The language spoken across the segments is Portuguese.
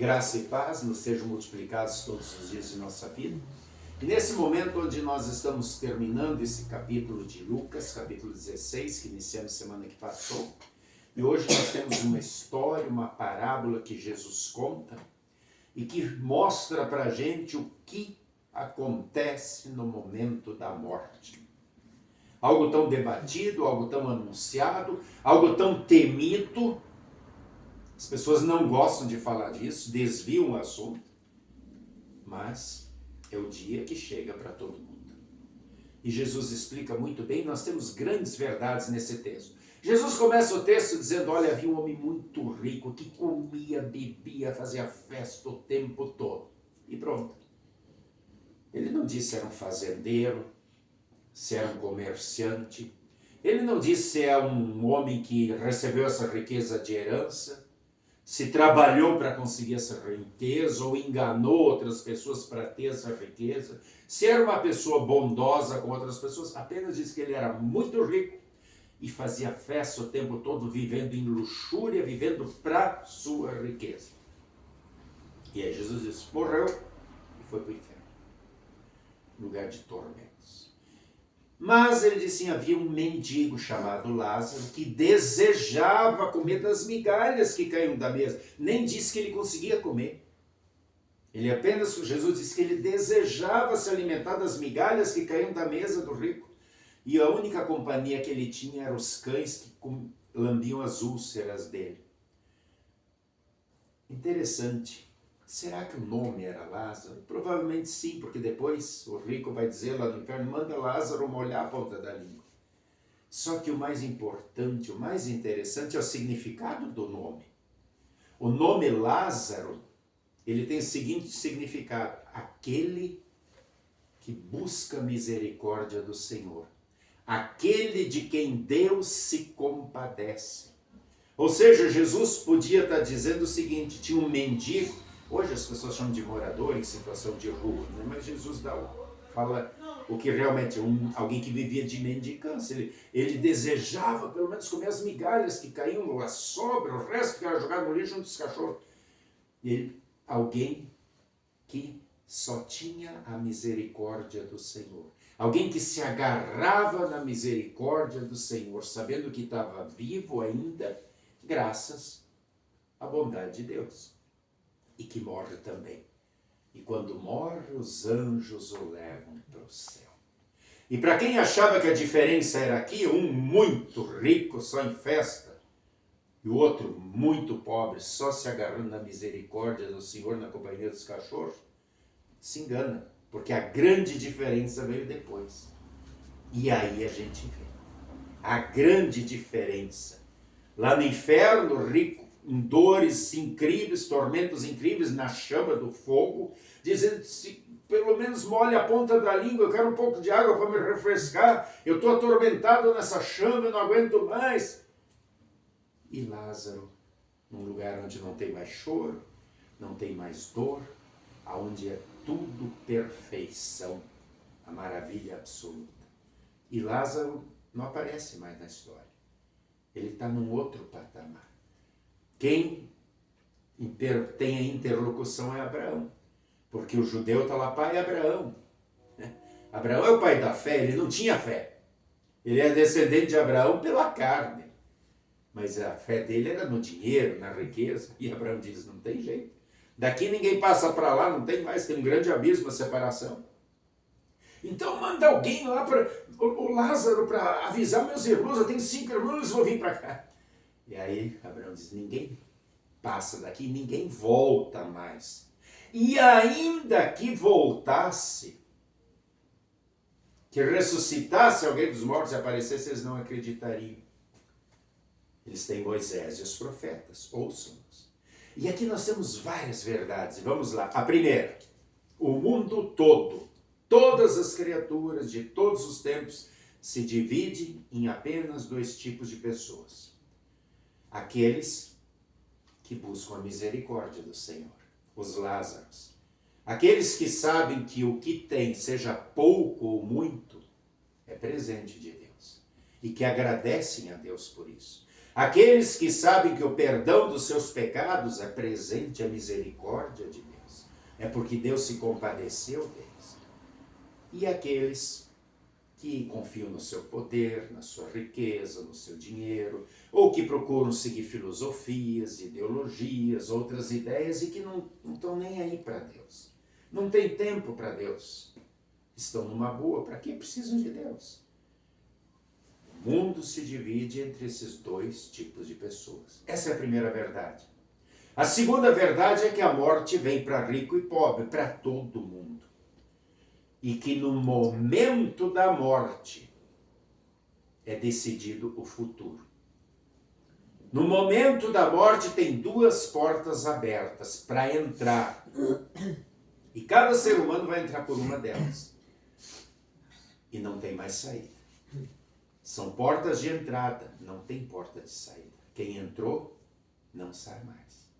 Graça e paz nos sejam multiplicados todos os dias de nossa vida. E nesse momento onde nós estamos terminando esse capítulo de Lucas, capítulo 16, que iniciamos semana que passou, e hoje nós temos uma história, uma parábola que Jesus conta e que mostra para a gente o que acontece no momento da morte. Algo tão debatido, algo tão anunciado, algo tão temido. As pessoas não gostam de falar disso, desviam o assunto, mas é o dia que chega para todo mundo. E Jesus explica muito bem, nós temos grandes verdades nesse texto. Jesus começa o texto dizendo, olha, havia um homem muito rico que comia, bebia, fazia festa o tempo todo. E pronto. Ele não disse se era um fazendeiro, se era um comerciante. Ele não disse se é um homem que recebeu essa riqueza de herança, se trabalhou para conseguir essa riqueza ou enganou outras pessoas para ter essa riqueza, se era uma pessoa bondosa com outras pessoas, apenas disse que ele era muito rico e fazia festa o tempo todo, vivendo em luxúria, vivendo para sua riqueza. E aí Jesus disse, morreu e foi para o inferno, lugar de tormentos. Mas ele disse, havia um mendigo chamado Lázaro que desejava comer das migalhas que caíam da mesa. Nem disse que ele conseguia comer. Jesus disse que ele desejava se alimentar das migalhas que caíam da mesa do rico. E a única companhia que ele tinha eram os cães que lambiam as úlceras dele. Interessante. Será que o nome era Lázaro? Provavelmente sim, porque depois o rico vai dizer lá no inferno, manda Lázaro molhar a ponta da língua. Só que o mais importante, o mais interessante é o significado do nome. O nome Lázaro, ele tem o seguinte significado, aquele que busca a misericórdia do Senhor. Aquele de quem Deus se compadece. Ou seja, Jesus podia estar dizendo o seguinte, tinha um mendigo. Hoje as pessoas chamam de morador em situação de rua, né? Mas Jesus fala o que realmente alguém que vivia de mendicância. Ele desejava pelo menos comer as migalhas que caíam, a sobra, o resto que era jogado no lixo junto dos cachorros. Alguém que só tinha a misericórdia do Senhor. Alguém que se agarrava na misericórdia do Senhor, sabendo que estava vivo ainda, graças à bondade de Deus. E que morre também. E quando morre, os anjos o levam para o céu. E para quem achava que a diferença era aqui, um muito rico, só em festa, e o outro muito pobre, só se agarrando na misericórdia do Senhor, na companhia dos cachorros, se engana, porque a grande diferença veio depois. E aí a gente vê a grande diferença. Lá no inferno, o rico, em dores incríveis, tormentos incríveis, na chama do fogo, dizendo, se pelo menos molhe a ponta da língua, eu quero um pouco de água para me refrescar, eu estou atormentado nessa chama, eu não aguento mais. E Lázaro, num lugar onde não tem mais choro, não tem mais dor, aonde é tudo perfeição, a maravilha absoluta. E Lázaro não aparece mais na história. Ele está num outro patamar. Quem tem a interlocução é Abraão, porque o judeu está lá, pai Abraão. Abraão é o pai da fé, ele não tinha fé. Ele é descendente de Abraão pela carne, mas a fé dele era no dinheiro, na riqueza. E Abraão diz, não tem jeito. Daqui ninguém passa para lá, não tem mais, tem um grande abismo, a separação. Então manda alguém lá para o Lázaro para avisar meus irmãos, eu tenho 5 irmãos, eles vão vir para cá. E aí Abraão diz, ninguém passa daqui, ninguém volta mais. E ainda que voltasse, que ressuscitasse alguém dos mortos e aparecesse, eles não acreditariam. Eles têm Moisés e os profetas, ouçam-nos. E aqui nós temos várias verdades, vamos lá. A primeira, o mundo todo, todas as criaturas de todos os tempos, se divide em apenas 2 tipos de pessoas. Aqueles que buscam a misericórdia do Senhor, os Lázaros. Aqueles que sabem que o que tem, seja pouco ou muito, é presente de Deus. E que agradecem a Deus por isso. Aqueles que sabem que o perdão dos seus pecados é presente a misericórdia de Deus. É porque Deus se compadeceu deles. E aqueles que confiam no seu poder, na sua riqueza, no seu dinheiro, ou que procuram seguir filosofias, ideologias, outras ideias e que não estão nem aí para Deus. Não tem tempo para Deus. Estão numa boa, para que precisam de Deus? O mundo se divide entre esses dois tipos de pessoas. Essa é a primeira verdade. A segunda verdade é que a morte vem para rico e pobre, para todo mundo. E que no momento da morte é decidido o futuro. No momento da morte tem duas portas abertas para entrar. E cada ser humano vai entrar por uma delas. E não tem mais saída. São portas de entrada, não tem porta de saída. Quem entrou, não sai mais.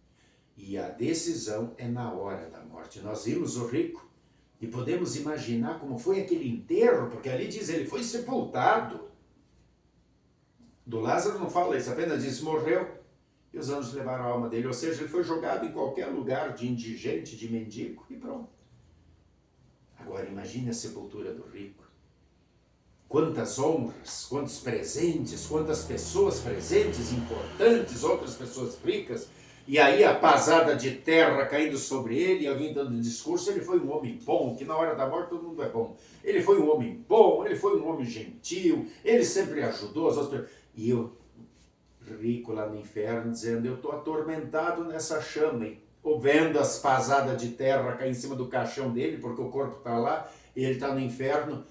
E a decisão é na hora da morte. Nós vimos o rico e podemos imaginar como foi aquele enterro, porque ali diz, ele foi sepultado. Do Lázaro não fala isso, apenas diz, morreu. E os anjos levaram a alma dele, ou seja, ele foi jogado em qualquer lugar de indigente, de mendigo, e pronto. Agora imagine a sepultura do rico. Quantas honras, quantos presentes, quantas pessoas presentes, importantes, outras pessoas ricas, e aí a pasada de terra caindo sobre ele, e alguém dando um discurso, ele foi um homem bom, que na hora da morte todo mundo é bom. Ele foi um homem bom, ele foi um homem gentil, ele sempre ajudou as outras pessoas. E eu, rico lá no inferno, dizendo, eu estou atormentado nessa chama, hein? Ou vendo as pasadas de terra cair em cima do caixão dele, porque o corpo está lá, e ele está no inferno.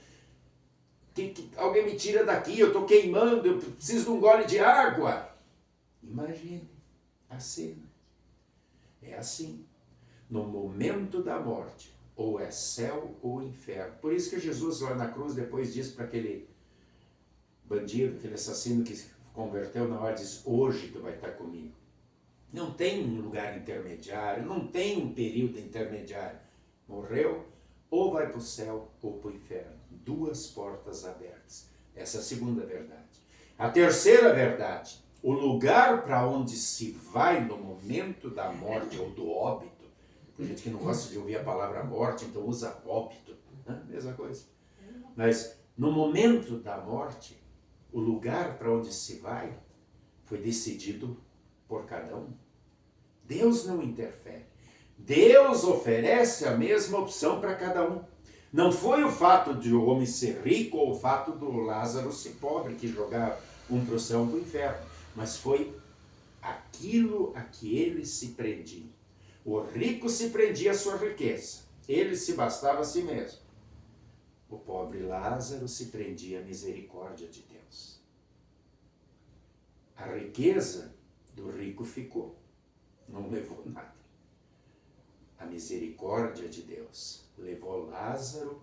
Alguém me tira daqui, eu estou queimando, eu preciso de um gole de água. Imagine a cena. É assim. No momento da morte, ou é céu ou inferno. Por isso que Jesus lá na cruz depois diz para aquele bandido, aquele assassino que se converteu na hora, diz, hoje tu vai estar comigo. Não tem um lugar intermediário, não tem um período intermediário. Morreu, ou vai para o céu ou para o inferno. Duas portas abertas. Essa é a segunda verdade. A terceira verdade, o lugar para onde se vai no momento da morte ou do óbito. Tem gente que não gosta de ouvir a palavra morte, então usa óbito. Né? Mesma coisa. Mas no momento da morte, o lugar para onde se vai foi decidido por cada um. Deus não interfere. Deus oferece a mesma opção para cada um. Não foi o fato de o homem ser rico ou o fato do Lázaro ser pobre que jogava um para o céu e um para o inferno, mas foi aquilo a que ele se prendia. O rico se prendia à sua riqueza, ele se bastava a si mesmo. O pobre Lázaro se prendia à misericórdia de Deus. A riqueza do rico ficou, não levou nada. A misericórdia de Deus levou Lázaro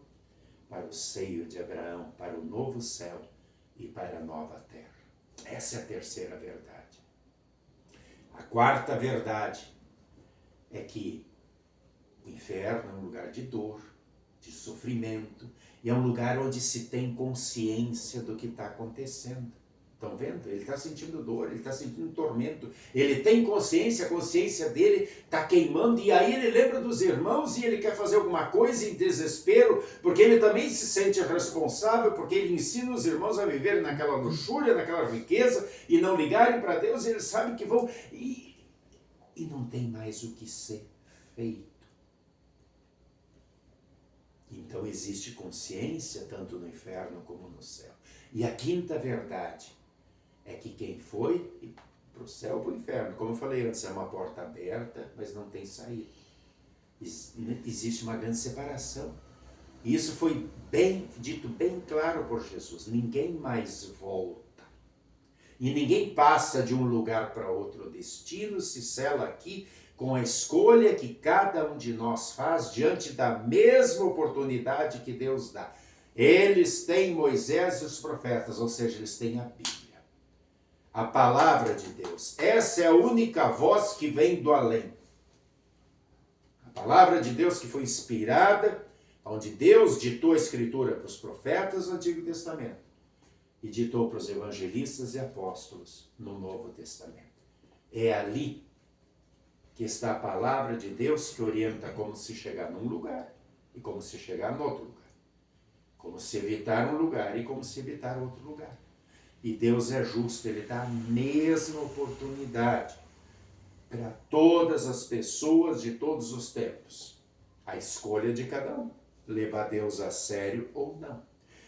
para o seio de Abraão, para o novo céu e para a nova terra. Essa é a terceira verdade. A quarta verdade é que o inferno é um lugar de dor, de sofrimento, e é um lugar onde se tem consciência do que está acontecendo. Estão vendo? Ele está sentindo dor, ele está sentindo tormento, ele tem consciência, a consciência dele está queimando, e aí ele lembra dos irmãos e ele quer fazer alguma coisa em desespero, porque ele também se sente responsável, porque ele ensina os irmãos a viverem naquela luxúria, naquela riqueza, e não ligarem para Deus, e eles sabem que vão, e não tem mais o que ser feito. Então existe consciência tanto no inferno como no céu. E a quinta verdade é que quem foi para o céu ou para o inferno, como eu falei antes, é uma porta aberta, mas não tem saída. Existe uma grande separação. E isso foi dito bem claro por Jesus. Ninguém mais volta. E ninguém passa de um lugar para outro. O destino se sela aqui com a escolha que cada um de nós faz diante da mesma oportunidade que Deus dá. Eles têm Moisés e os profetas, ou seja, eles têm a Bíblia. A palavra de Deus. Essa é a única voz que vem do além. A palavra de Deus que foi inspirada, onde Deus ditou a escritura para os profetas do Antigo Testamento. e ditou para os evangelistas e apóstolos no Novo Testamento. É ali que está a palavra de Deus que orienta como se chegar num lugar e como se chegar no outro lugar. Como se evitar um lugar e como se evitar outro lugar. E Deus é justo, Ele dá a mesma oportunidade para todas as pessoas de todos os tempos. A escolha de cada um, levar Deus a sério ou não.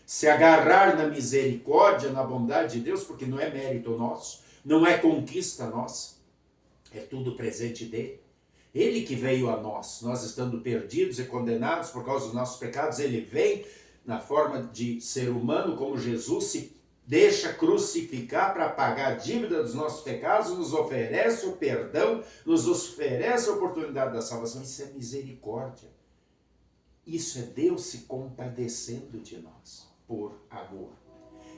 Se agarrar na misericórdia, na bondade de Deus, porque não é mérito nosso, não é conquista nossa, é tudo presente dele. Ele que veio a nós estando perdidos e condenados por causa dos nossos pecados, ele vem na forma de ser humano, como Jesus se deixa crucificar para pagar a dívida dos nossos pecados, nos oferece o perdão, nos oferece a oportunidade da salvação. Isso é misericórdia. Isso é Deus se compadecendo de nós, por amor.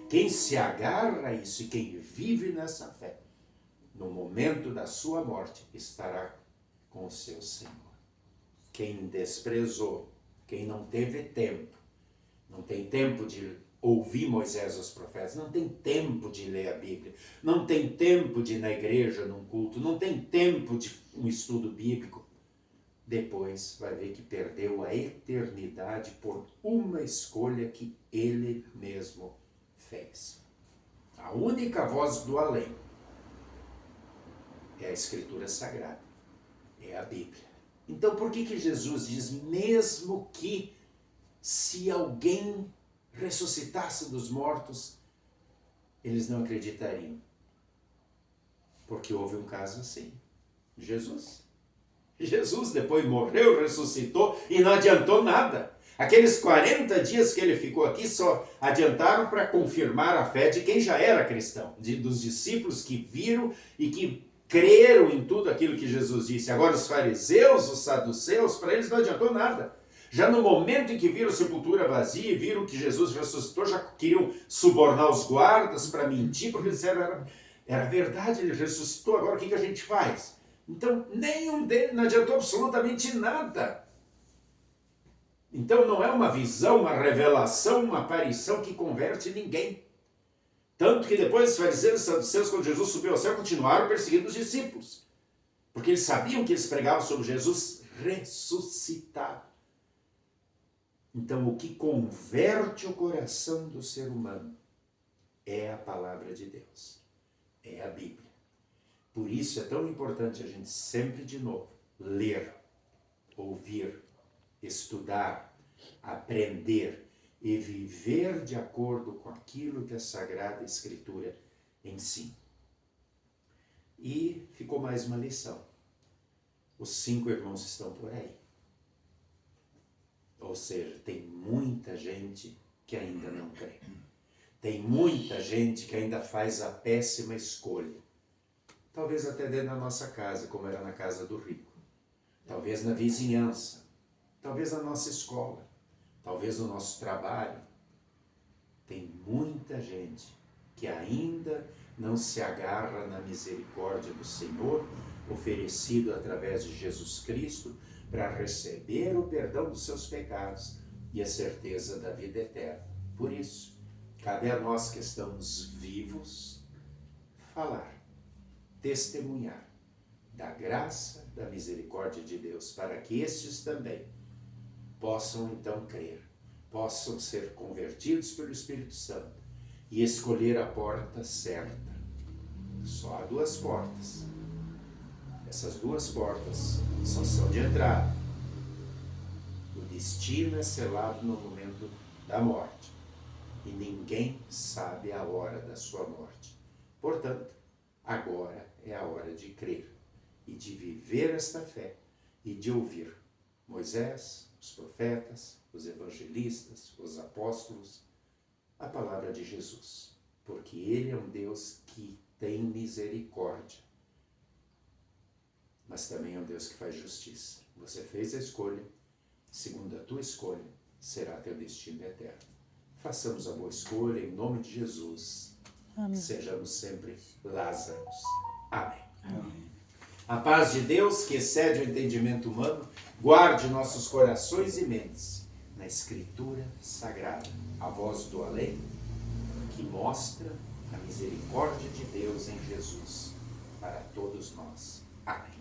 Quem se agarra a isso e quem vive nessa fé, no momento da sua morte, estará com o seu Senhor. Quem desprezou, quem não teve tempo, não tem tempo de ouvir Moisés e os profetas, não tem tempo de ler a Bíblia, não tem tempo de ir na igreja, num culto, não tem tempo de um estudo bíblico, depois vai ver que perdeu a eternidade por uma escolha que ele mesmo fez. A única voz do além é a Escritura Sagrada, é a Bíblia. Então por que Jesus diz, mesmo que se alguém ressuscitasse dos mortos, eles não acreditariam? Porque houve um caso assim. Jesus depois morreu, ressuscitou e não adiantou nada. Aqueles 40 dias que ele ficou aqui só adiantaram para confirmar a fé de quem já era cristão, dos discípulos que viram e que creram em tudo aquilo que Jesus disse. Agora os fariseus, os saduceus, para eles não adiantou nada. Já no momento em que viram a sepultura vazia e viram que Jesus ressuscitou, já queriam subornar os guardas para mentir, porque eles disseram, era verdade, ele ressuscitou, agora o que a gente faz? Então, nenhum deles não adiantou absolutamente nada. Então, não é uma visão, uma revelação, uma aparição que converte ninguém. Tanto que depois os fariseus e saduceus, quando Jesus subiu ao céu, continuaram perseguindo os discípulos. Porque eles sabiam que eles pregavam sobre Jesus ressuscitado. Então, o que converte o coração do ser humano é a palavra de Deus, é a Bíblia. Por isso é tão importante a gente sempre de novo ler, ouvir, estudar, aprender e viver de acordo com aquilo que a Sagrada Escritura ensina. E ficou mais uma lição. Os 5 irmãos estão por aí. Ou seja, tem muita gente que ainda não crê. Tem muita gente que ainda faz a péssima escolha. Talvez até dentro da nossa casa, como era na casa do rico. Talvez na vizinhança. Talvez na nossa escola. Talvez no nosso trabalho. Tem muita gente que ainda não se agarra na misericórdia do Senhor, oferecido através de Jesus Cristo, para receber o perdão dos seus pecados e a certeza da vida eterna. Por isso, cabe a nós que estamos vivos falar, testemunhar da graça, da misericórdia de Deus, para que estes também possam então crer, possam ser convertidos pelo Espírito Santo e escolher a porta certa. Só há 2 portas. Essas 2 portas só são de entrada. O destino é selado no momento da morte. E ninguém sabe a hora da sua morte. Portanto, agora é a hora de crer e de viver esta fé e de ouvir Moisés, os profetas, os evangelistas, os apóstolos, a palavra de Jesus. Porque Ele é um Deus que tem misericórdia. Mas também é um Deus que faz justiça. Você fez a escolha, segundo a tua escolha, será teu destino eterno. Façamos a boa escolha em nome de Jesus. Amém. Sejamos sempre Lázaros. Amém. Amém. A paz de Deus, que excede o entendimento humano, guarde nossos corações e mentes na Escritura Sagrada, a voz do além, que que mostra a misericórdia de Deus em Jesus para todos nós. Amém.